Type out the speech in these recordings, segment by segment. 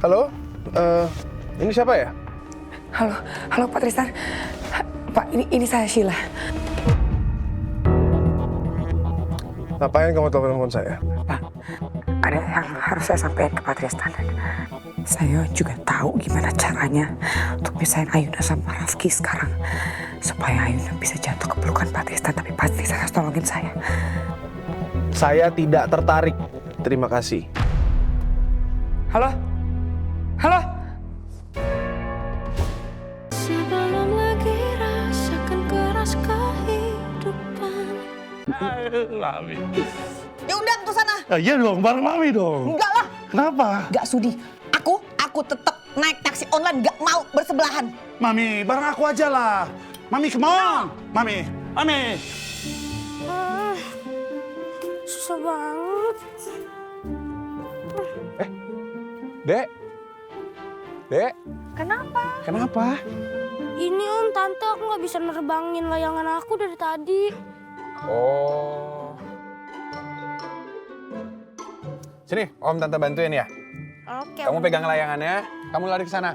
Halo, ini siapa ya? Halo Pak Tristan. Pak, ini saya Sheila. Ngapain kamu telepon saya? Pak, ada yang harus saya sampaikan ke Pak Tristan. Saya juga tahu gimana caranya untuk pisahin Ayunda sama Rafki sekarang. Supaya Ayunda bisa jatuh ke pelukan Pak Tristan, tapi Pak Tristan harus tolongin saya. Saya tidak tertarik. Terima kasih. Halo? Sebelum lagi rasakan keras kehidupan. Mami. Diundang tuh sana. Iya dong, bareng Mami dong. Enggak lah. Kenapa? Enggak sudi. Aku tetap naik taksi online, enggak mau bersebelahan. Mami, bareng aku aja lah. Mami, come on. Mami. Susah banget. Dek, Kenapa? kenapa? Ini Om, Tante, aku nggak bisa nerbangin layangan aku dari tadi. Oh. Sini, Om Tante bantuin ya. Oke. Kamu pegang layangannya, kamu lari ke sana.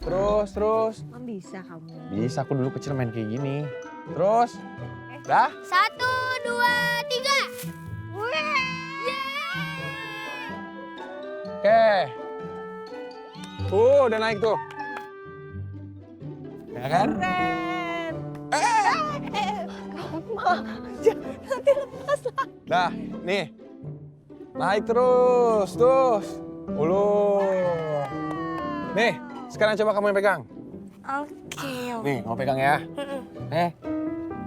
Terus. Bisa kamu. Bisa, aku dulu kecil main kayak gini. Terus. Dah? 1, 2, 3. Oke. Udah naik tuh. Ya kan? Nanti lepas lah. Dah, nih. Naik terus. Ulur. Nih, sekarang coba kamu yang pegang. Oke. Nih, mau pegang ya.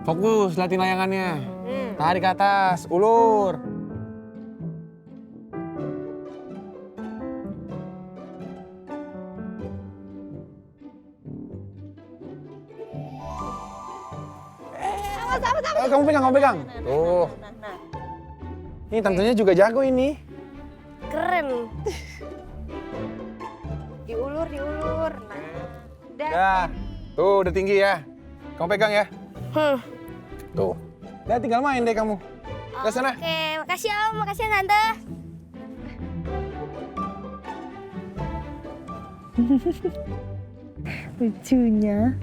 Fokus, liatin layangannya. Tarik ke atas, ulur. Kamu pegang. Tuh. Ini tantenya juga jago ini. Keren. Diulur. Dah. Tuh, udah tinggi ya. Kamu pegang ya. Tuh. Udah tinggal main deh kamu. Ke sana. Oke, makasih Om, makasih Tante. Lucunya.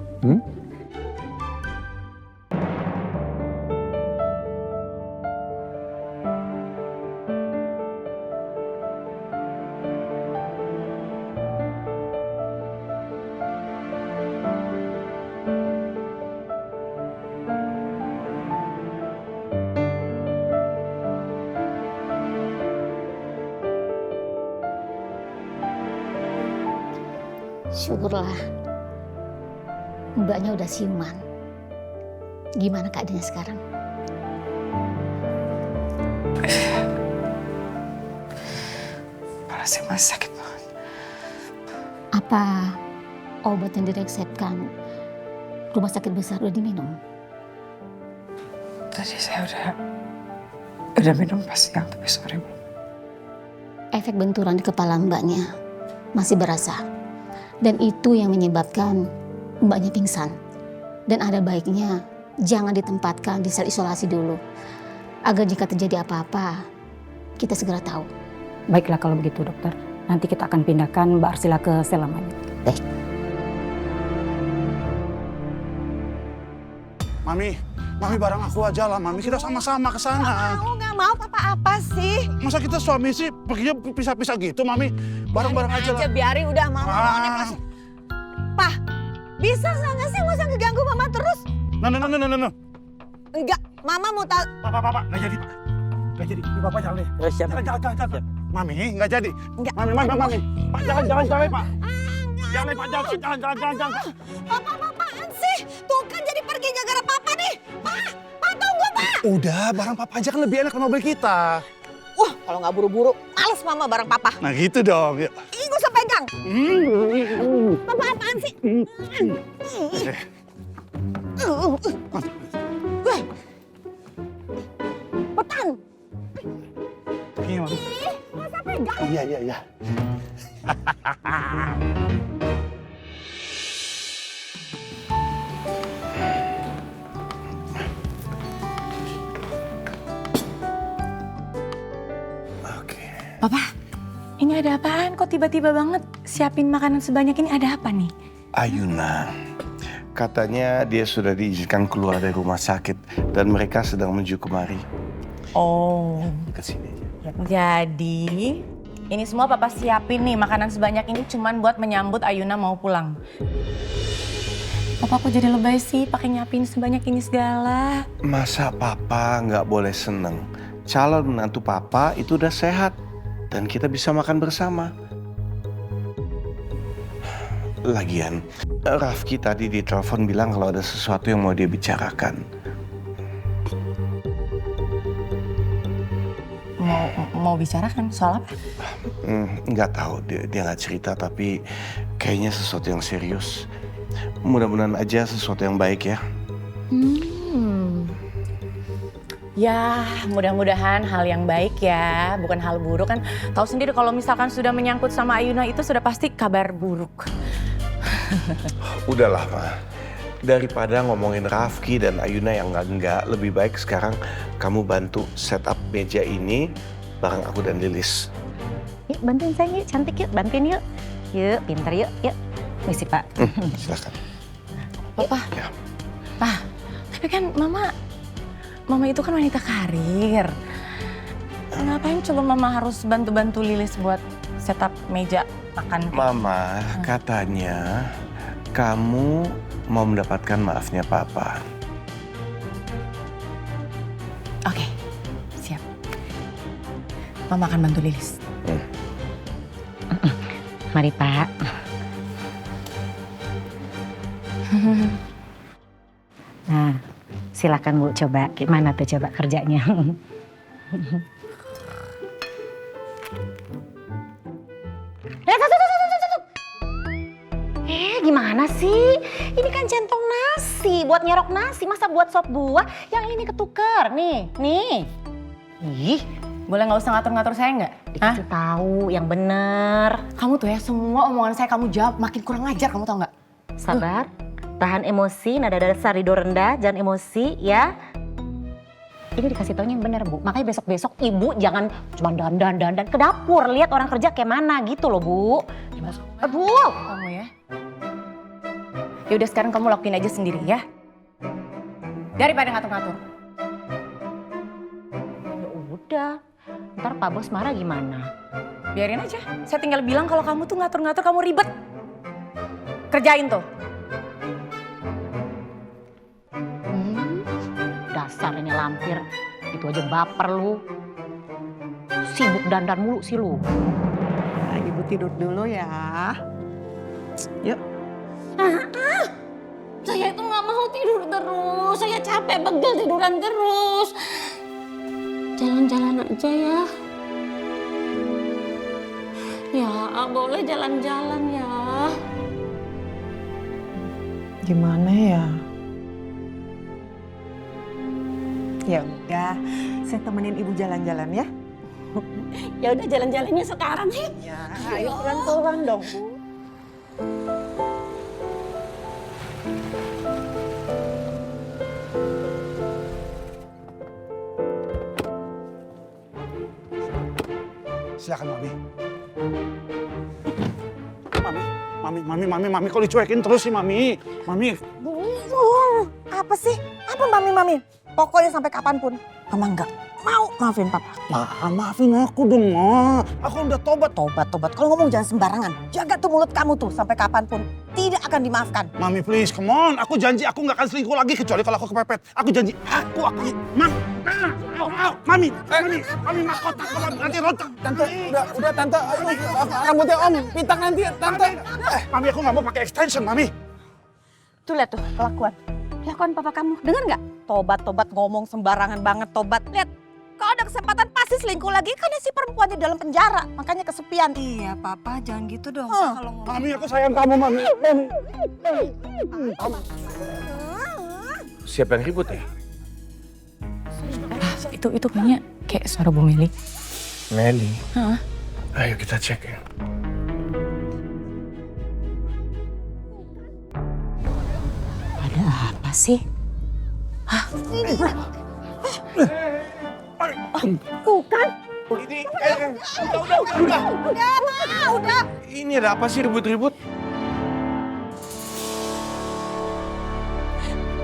Syukurlah, mbaknya udah siuman. Gimana keadaannya sekarang? Kepala saya masih sakit banget. Apa obat yang diresepkan rumah sakit besar udah diminum? Tadi saya udah minum pas siang, tapi sore belum. Efek benturan di kepala mbaknya masih berasa. Dan itu yang menyebabkan mbaknya pingsan. Dan ada baiknya jangan ditempatkan di sel isolasi dulu. Agar jika terjadi apa-apa, kita segera tahu. Baiklah kalau begitu dokter. Nanti kita akan pindahkan Mbak Arsila ke sel lamanya. Baik. Mami bareng aku aja lah, Mami. Kita sama-sama ke sana. Nggak mau apa sih? Masa kita suami sih perginya pisah-pisah gitu, Mami? Bareng-bareng aja lah. Biarin udah mama mau naik kelas. Pah, bisa nggak sih nggak usah ngeganggu mama terus? No. Enggak, mama mau tahu. Pak, nggak jadi, Pak. Nggak jadi, ini Bapak jalan deh. Jangan. Mami, nggak jadi. Enggak. Mami. Pak, jangan, Pak. Jangan, Pak, jangan. Apaan sih? Tuh kan jadi pergi gara-gara papa nih. Pak tunggu, Pak. Udah, bareng Papa aja kan lebih enak ke mobil kita. Wah, kalau nggak buru-buru, males mama bareng papa. Nah gitu dong. Yuk. Ih, nggak usah pegang. Papa apaan sih? Petan. Iya, Mami. Nggak usah pegang. Iya. Papa, ini ada apaan? Kok tiba-tiba banget siapin makanan sebanyak ini? Ada apa nih? Ayuna, katanya dia sudah diizinkan keluar dari rumah sakit dan mereka sedang menuju kemari. Oh, Ke sini aja. jadi ini semua Papa siapin nih, makanan sebanyak ini cuman buat menyambut Ayuna mau pulang. Papa kok jadi lebay sih pakai nyiapin sebanyak ini segala? Masa papa nggak boleh seneng? Calon menantu papa itu udah sehat dan kita bisa makan bersama. Lagian, Rafki tadi di telepon bilang kalau ada sesuatu yang mau dia bicarakan. Mau bicarakan soal apa? Nggak tahu, dia nggak cerita tapi kayaknya sesuatu yang serius. Mudah-mudahan aja sesuatu yang baik ya. Ya, mudah-mudahan hal yang baik ya, bukan hal buruk kan. Tahu sendiri kalau misalkan sudah menyangkut sama Ayuna itu sudah pasti kabar buruk. Udahlah, Ma. Daripada ngomongin Rafki dan Ayuna yang enggak, lebih baik sekarang kamu bantu setup meja ini bareng aku dan Lilis. Yuk bantuin sayang yuk, cantik yuk, bantuin yuk. Yuk, pintar yuk, yuk. Misi Pak. Silakan. Papa, Ya. Pak, tapi kan Mama itu kan wanita karir. Ngapain coba Mama harus bantu-bantu Lilis buat setup meja makan? Mama, katanya kamu mau mendapatkan maafnya Papa. Oke, siap. Mama akan bantu Lilis. Mari Pak. Nah, silakan Bu coba. Gimana tuh coba kerjanya? Gimana sih? Ini kan centong nasi, buat nyerok nasi, masa buat sop buah? Yang ini ketuker, nih. Ih, boleh nggak usah ngatur-ngatur saya nggak? Dikasih tahu yang bener. Kamu tuh ya semua omongan saya kamu jawab makin kurang ajar, kamu tau nggak? Sabar, tahan emosi, nada dasar ridho rendah, jangan emosi ya. Ini dikasih taunya yang bener Bu, makanya besok-besok Ibu jangan cuma dandan ke dapur, lihat orang kerja kayak mana gitu loh Bu. Aduh. Kamu ya. Ya udah sekarang kamu lakuin aja sendiri ya. Daripada ngatur-ngatur. Ya udah, ntar Pak Bos marah gimana? Biarin aja. Saya tinggal bilang kalau kamu tuh ngatur-ngatur, kamu ribet. Kerjain tuh. Dasar ini lampir, itu aja baper lu. Sibuk dandan mulu sih lu. Nah, Ibu tidur dulu ya. Yuk. Saya itu nggak mau tidur terus. Saya capek, begel tiduran terus. Jalan-jalan aja ya. Ya, boleh jalan-jalan ya. Gimana ya? Ya udah, saya temenin Ibu jalan-jalan ya. Ya udah jalan-jalannya sekarang. Ya, ayo pelan-pelan dong, Bu. Silakan Mami kok dicuekin terus sih Mami? Mami. Apa sih? Apa Mami? Pokoknya sampai kapanpun Mama nggak mau maafin Papa. Maafin aku dong, Ma. Aku udah tobat. Tobat. Kalau ngomong jangan sembarangan. Jaga tuh mulut kamu tuh sampai kapanpun tidak akan dimaafkan. Mami please, come on. Aku janji aku nggak akan selingkuh lagi kecuali kalau aku kepepet. Aku janji. Mami, mahkota kalau nanti rontok. Tante, udah Tante. Aduh, rambutnya Om, pitak nanti Tante. Mami, aku nggak mau pakai extension, Mami. Tuh lihat tuh kelakuan Papa kamu. Dengar nggak? Tobat ngomong sembarangan banget tobat. Lihat, kalau ada kesempatan pasti selingkuh lagi karena si perempuannya dalam penjara. Makanya kesepian. Iya Papa, jangan gitu dong. Kalau ngomong. Mami, aku sayang kamu, Mami. Siapa yang ribut ya? Itu kayaknya kayak suara Bu Meli. Meli. Hah? Ayo kita cek ya. Ada apa sih? Bukan, Ini, Udah. ini ada apa sih ribut-ribut?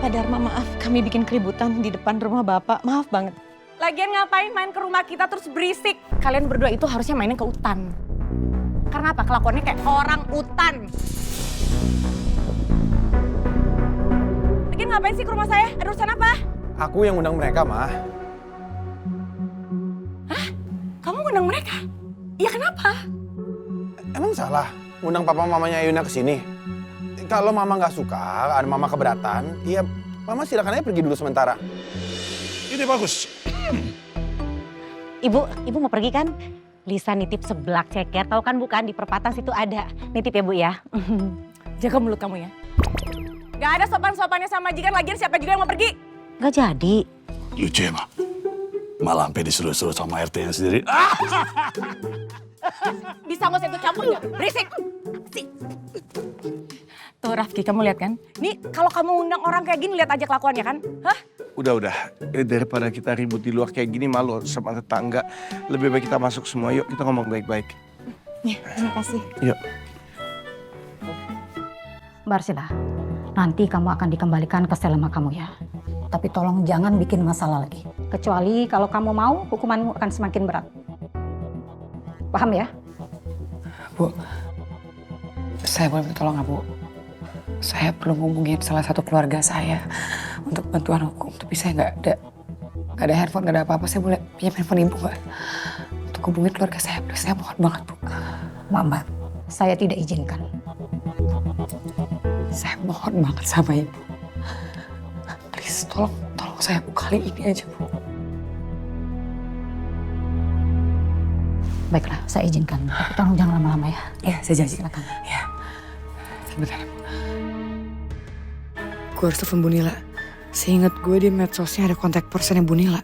Pak Dharma, maaf. Kami bikin keributan di depan rumah Bapak. Maaf banget. Lagian ngapain main ke rumah kita terus berisik? Kalian berdua itu harusnya mainin ke hutan. Karena apa? Kelakuannya kayak orang hutan. Lagian ngapain sih ke rumah saya? Ada urusan apa? Aku yang undang mereka, Ma. Kamu ngundang mereka? Iya kenapa? Emang salah undang papa mamanya Ayuna ke sini? Kalau mama nggak suka, ada mama keberatan, iya mama silakan aja pergi dulu sementara. Ini bagus. Ibu mau pergi kan? Lisa nitip seblak ceker, tahu kan bukan di perpatas itu ada. Nitip ya Bu ya. Jaga mulut kamu ya. Gak ada sopan-sopannya sama majikan, lagian siapa juga yang mau pergi? Gak jadi. Lucu ya, Ma. Malah sampai disuruh-suruh sama RT-nya sendiri. Bisa nggak usah ikut campur nggak? Berisik. Si. Tuh Rafki, kamu lihat kan? Nih kalau kamu undang orang kayak gini, lihat aja kelakuannya kan? Hah? Udah. Daripada kita ribut di luar kayak gini malu sama tetangga. Lebih baik kita masuk semua. Yuk kita ngomong baik-baik. Ya, terima kasih. Yuk. Mbak Arsila, nanti kamu akan dikembalikan ke sel sama kamu ya. Tapi tolong jangan bikin masalah lagi. Kecuali kalau kamu mau, hukumanmu akan semakin berat. Paham ya? Bu, saya boleh minta tolong nggak, Bu? Saya perlu ngomongin salah satu keluarga saya untuk bantuan hukum. Tapi saya nggak ada handphone, nggak ada apa-apa. Saya boleh pinjam handphone Ibu nggak? Untuk hubungin keluarga saya, please. Saya mohon banget, Bu. Mama, saya tidak izinkan. Saya mohon banget sama Ibu. Please, tolong saya Bu, kali ini aja, Bu. Baiklah, saya izinkan. Tapi tolong jangan lama-lama ya. Ya, saya janji. Silakan. Ya. Sebentar, Bu. Gue harus telepon Bu Nila. Seingat gue di medsosnya ada kontak personnya Bu Nila.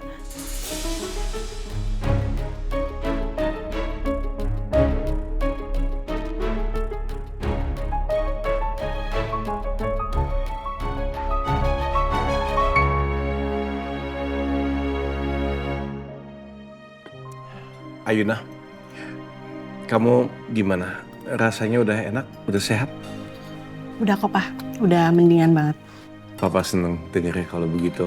Ayuna, kamu gimana? Rasanya udah enak? Udah sehat? Udah kok, Pak. Udah mendingan banget. Papa seneng dengernya kalau begitu.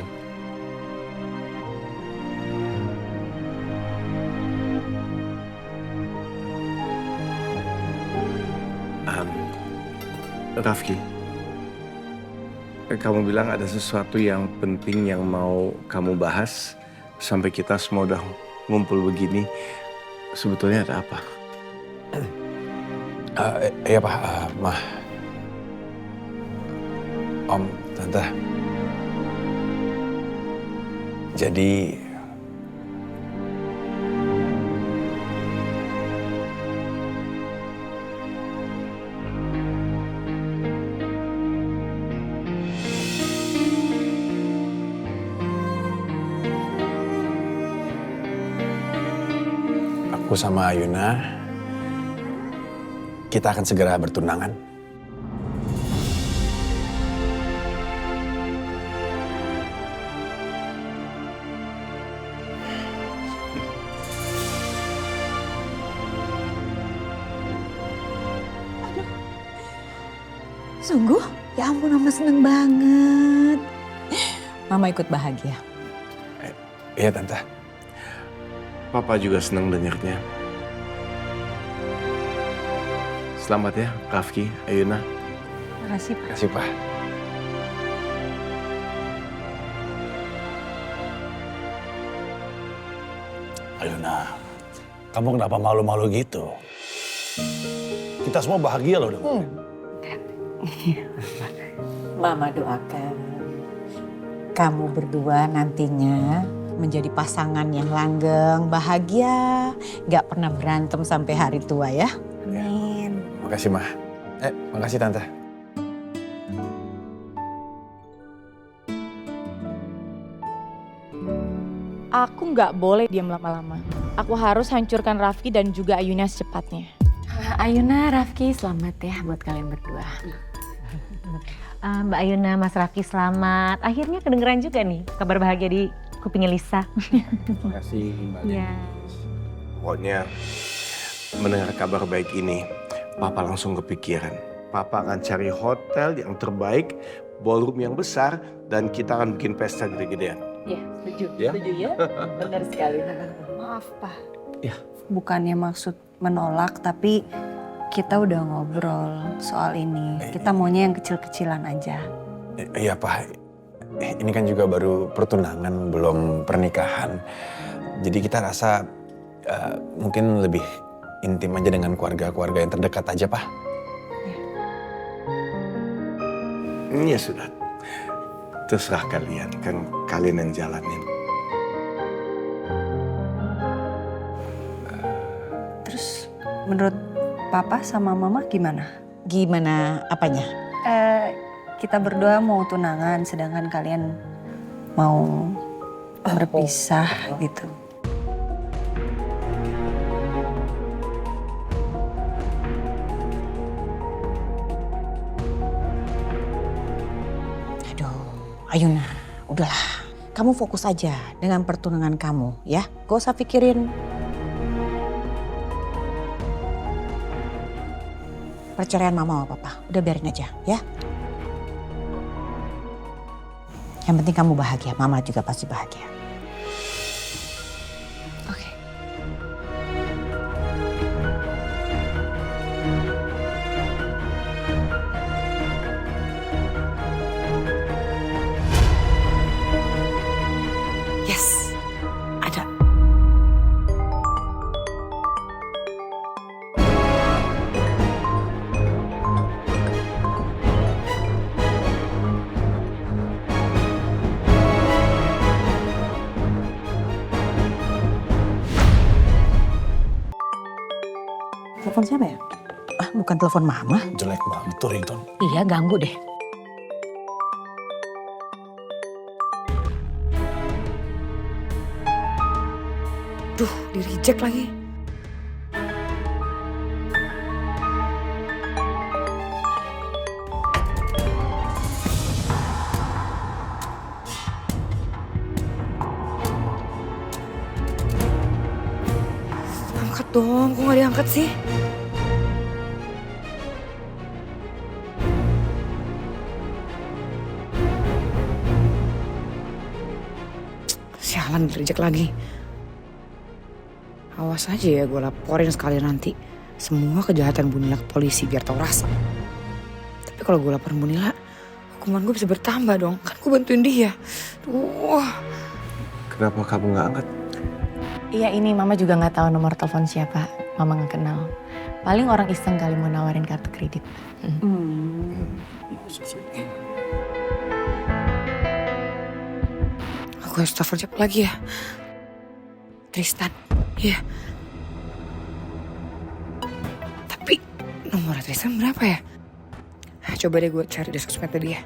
Rafki, kamu bilang ada sesuatu yang penting yang mau kamu bahas sampai kita semua udah ngumpul begini. Sebetulnya ada apa? Iya Pak, Ma. Om, Tante. Jadi aku sama Ayuna, kita akan segera bertunangan. Sungguh? Ya ampun, Mama seneng banget. Mama ikut bahagia. Iya Tante. Papa juga senang dengarnya. Selamat ya, Rafki, Ayuna. Makasih, Pak. Terima kasih Pak. Ayuna, kamu kenapa malu-malu gitu? Kita semua bahagia loh dengan Mama doakan kamu berdua nantinya menjadi pasangan yang langgeng, bahagia, gak pernah berantem sampai hari tua ya. Amin. Makasih Ma. Makasih Tante. Aku nggak boleh diam lama-lama. Aku harus hancurkan Rafki dan juga Ayuna secepatnya. Ayuna, Rafki, selamat ya buat kalian berdua. Mbak Ayuna, Mas Rafki, selamat. Akhirnya kedengeran juga nih kabar bahagia di kupingnya Lisa. Terima kasih Mbak. Iya. Pokoknya mendengar kabar baik ini, Papa langsung kepikiran. Papa akan cari hotel yang terbaik, ballroom yang besar, dan kita akan bikin pesta gede-gedean. Iya, setuju. Ya? Setuju ya? Benar sekali. Maaf, Pak. Ya. Bukannya maksud menolak, tapi kita udah ngobrol soal ini. Kita maunya yang kecil-kecilan aja. Iya Pak, ini kan juga baru pertunangan, belum pernikahan. Jadi kita rasa mungkin lebih intim aja dengan keluarga-keluarga yang terdekat aja Pak. Ya sudah, terserah kalian, kan kalian yang jalanin. Terus menurut Papa sama Mama gimana? Gimana apanya? Kita berdua mau tunangan, sedangkan kalian mau berpisah gitu. Aduh, Ayuna, udahlah. Kamu fokus aja dengan pertunangan kamu ya. Gak usah pikirin perceraian Mama sama Papa. Udah biarin aja ya. Yang penting kamu bahagia, Mama juga pasti bahagia. Oke. Yes, ada. Telepon siapa ya? Ah, bukan telepon Mama. Jelek banget tuh ringtone. Iya, ganggu deh. Duh, di-reject lagi. Angkat dong, kok gak diangkat sih? Sialan, di-reject lagi. Awas aja ya, gue laporin sekali nanti semua kejahatan Bu Nila ke polisi biar tahu rasa. Tapi kalau gue laporin Bu Nila, hukuman gue bisa bertambah dong. Kan gue bantuin dia. Duh. Kenapa kamu nggak angkat? Iya, ini Mama juga nggak tahu nomor telepon siapa. Mama nggak kenal. Paling orang iseng kali mau nawarin kartu kredit. Aku harus telepon siapa lagi ya? Tristan. Iya. Tapi nomor Tristan berapa ya? Coba deh gue cari di sosmednya dia.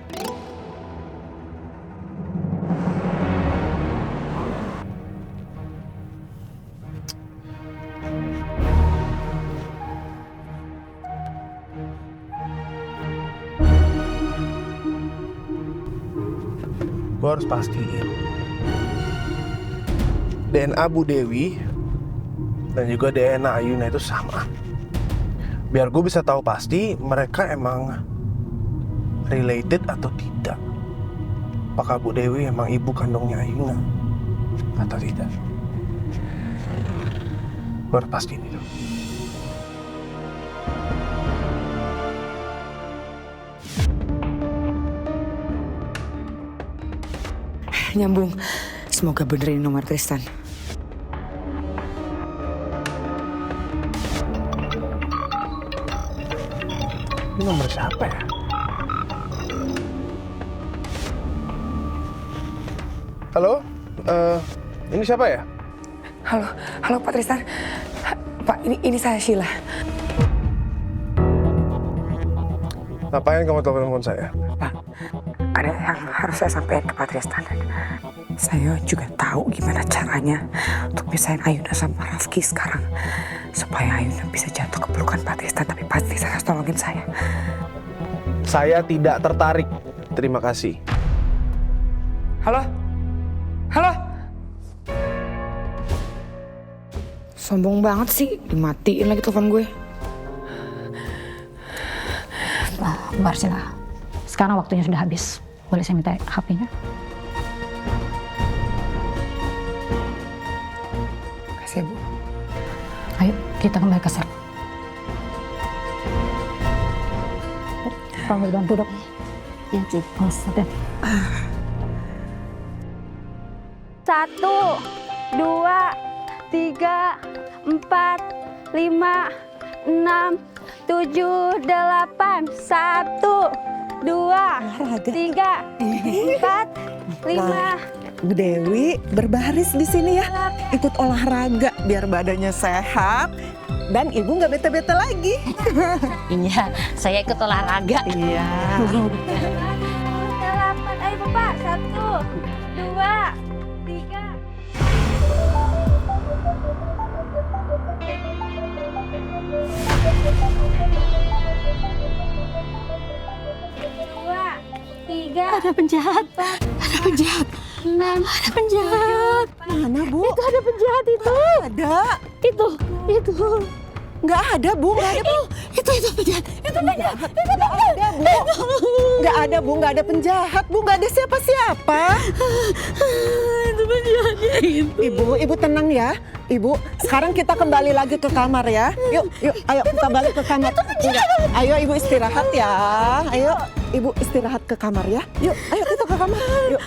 Gue harus pastiin DNA Bu Dewi dan juga DNA Ayuna itu sama. Biar gue bisa tahu pasti mereka emang related atau tidak. Apakah Bu Dewi emang ibu kandungnya Ayuna atau tidak. Gue harus pastiin itu. Nyambung. Semoga bener ini nomor Tristan. Ini nomor siapa ya? Halo? Ini siapa ya? Halo Pak Tristan. Pak, ini saya Sheila. Ngapain kamu telepon saya? Pak, ada yang harus saya sampaikan ke Pak Tristan. Saya juga tahu gimana caranya untuk pisahin Ayuna sama Rafki sekarang. Supaya Ayuna bisa jatuh ke pelukan Pak Tristan, tapi Pak Tristan harus tolongin saya. Saya tidak tertarik. Terima kasih. Halo? Halo? Sombong banget sih, dimatiin lagi telepon gue. Mbak Arsila, sekarang waktunya sudah habis. Boleh saya minta HP-nya? Makasih ya, Bu. Ayo, kita kembali ke sel. Tolong bantu dok. Ya, Cik. Awas, hati-hati. 1, 2, 3, 4, 5, 6, 7, 8. 1, 2, 3, 4, 5. Bu Dewi berbaris di sini ya. Ikut olahraga biar badannya sehat dan ibu nggak bete-bete lagi. Iya, saya ikut olahraga. Iya. 8. Ayo Bapak. 1, 2, 3. Ada penjahat. Ada penjahat. Ada penjahat. Mana Bu? Itu ada penjahat itu. Ada. Itu. Nggak ada Bu, nggak ada Bu. Itu penjahat. Itu penjahat. Nggak ada Bu. Nggak ada Bu, nggak ada penjahat Bu, nggak ada siapa-siapa. Itu penjahatnya itu. Ibu tenang ya. Ibu, sekarang kita kembali lagi ke kamar ya. Yuk, ayo kita balik ke kamar. Enggak, ayo Ibu istirahat ya. Ayo, Ibu istirahat ke kamar ya. Yuk, ayo kita ke kamar. Yuk.